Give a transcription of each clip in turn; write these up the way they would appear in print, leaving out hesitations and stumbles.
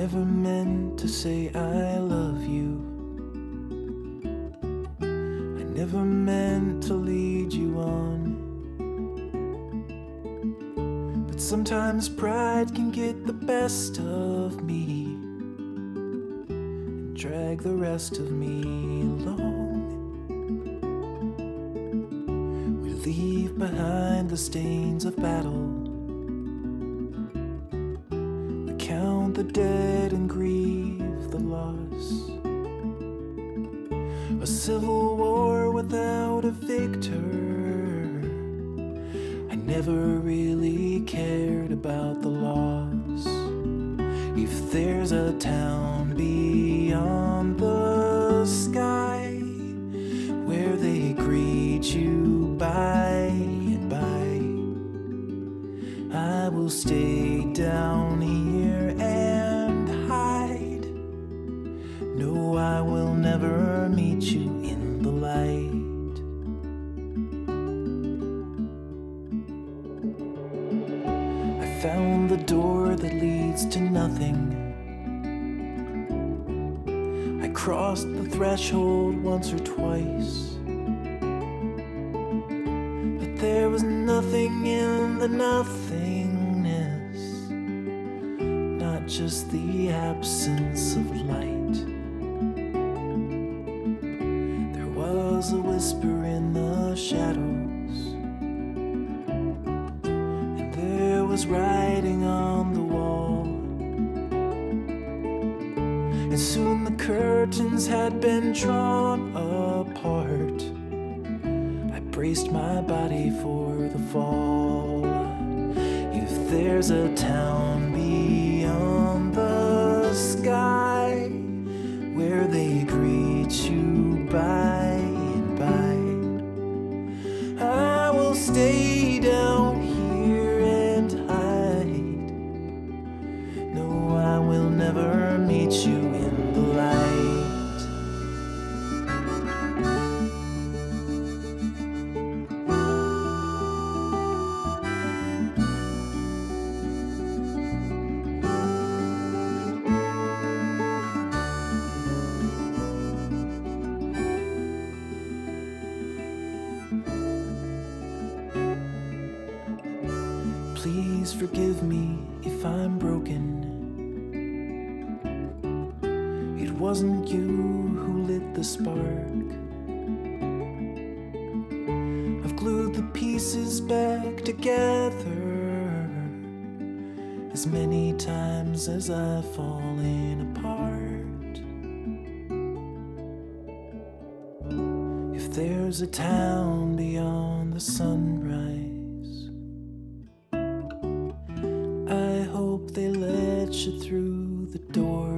never meant to say I love you. I never meant to lead you on. But sometimes pride can get the best of me and drag the rest of me along. We leave behind the stains of battle. We count the dead and grieve the loss. A civil war without a victor. I never really cared about the loss. If there's a town beyond the sky where they greet you by and by, I will stay down here and hide. No, I will never meet you in the light. I found the door that leads to nothing. I crossed the threshold once or twice, but there was nothing in the nothingness, not just the absence of light. There was a whisper in the shadows, and there was writing on the wall. And soon the curtains had been drawn apart. I braced my body for the fall. If there's a town beyond the sky where they greet you by and by, I will stay down here and hide. No, I will never meet you in the light. Please forgive me if I'm broken. It wasn't you who lit the spark. I've glued the pieces back together as many times as I've fallen apart. If there's a town beyond the sunrise, I hope they let you through the door.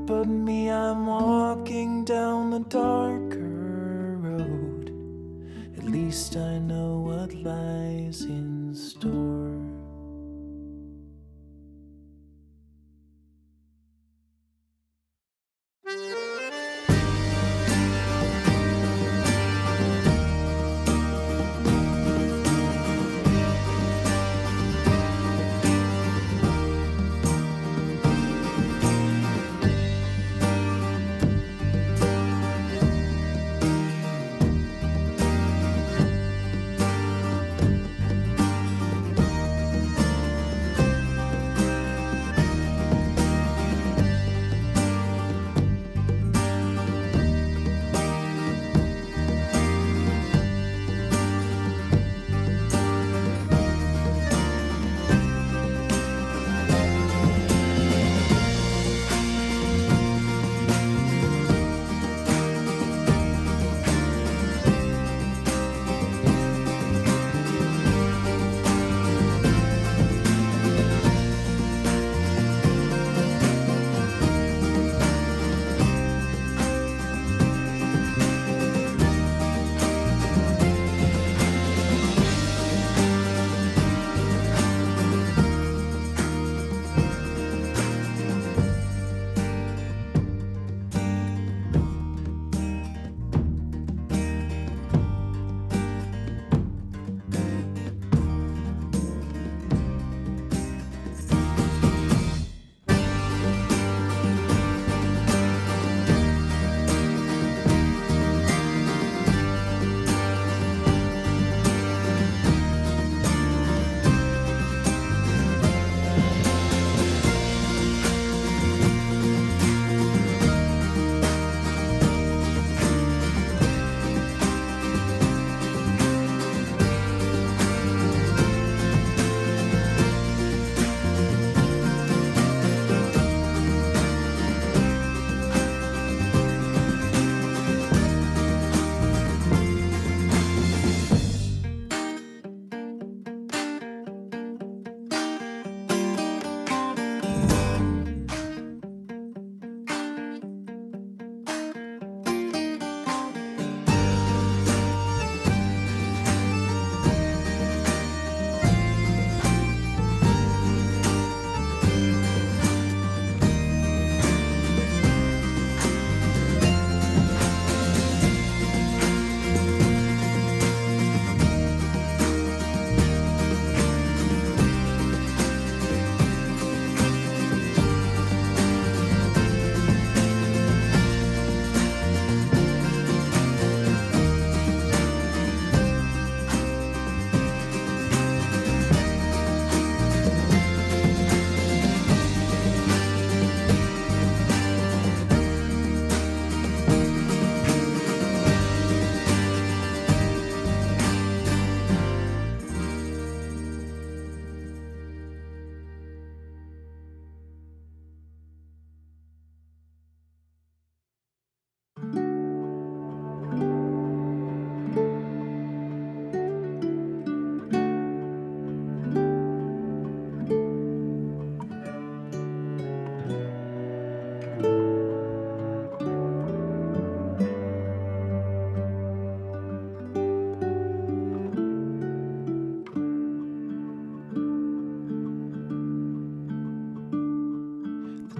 But me, I'm walking down the darker road. At least I know what lies in store.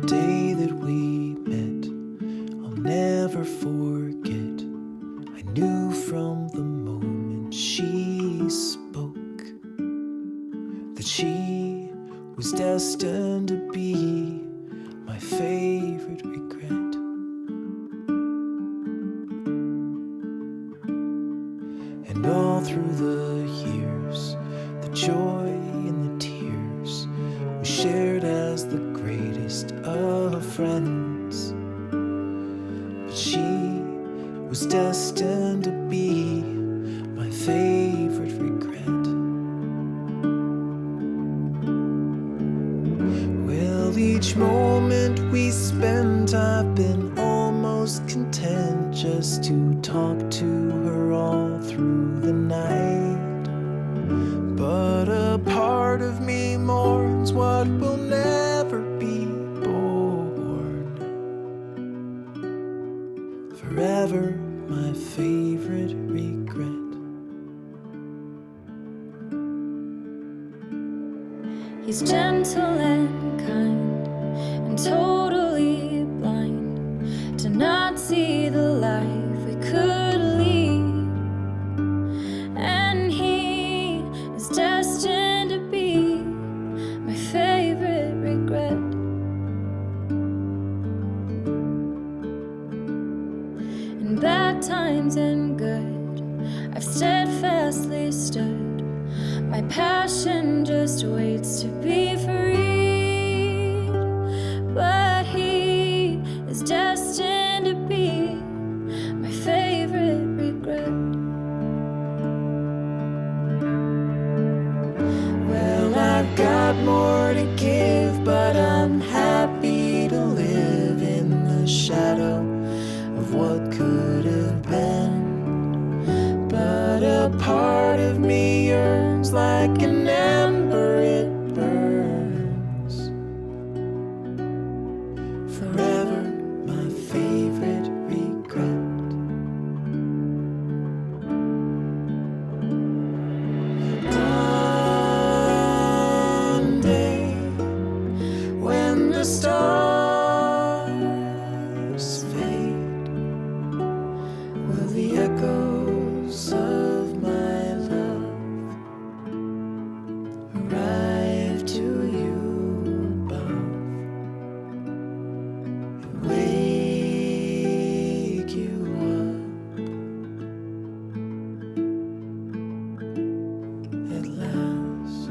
the day that we met, I'll never forget. I knew from the moment she spoke that she was destined to be my favorite regret. And all through the years, the joy and the tears we shared as the greatest of friends. But she was destined to be my favorite regret. Well, each moment we spent, I've been almost content just to talk to her all through the night. But a part of me mourns what will never be born. Forever my favorite regret. He's gentle and kind and totally blind to not see the life we could lead. And he is destined to be my favorite regret. In bad times and good, I've steadfastly stood. My passion just waits to be freed. But he is destined to be my favorite regret. Well, I've got more to give, but I'm happy to live in the shadow of what could have been. But a part of me yearns like an ember, it burns. Forever my favorite regret. One day when the stars fade, will the echoes of my love arrive to you above and wake you up at last.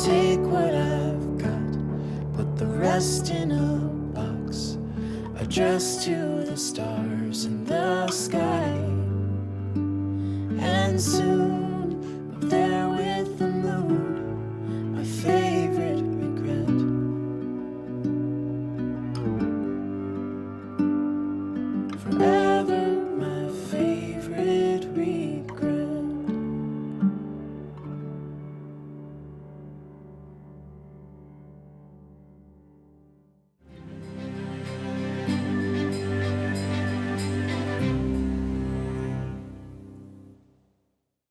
Take what I've got, put the rest in a box, addressed to the stars in the sky, and soon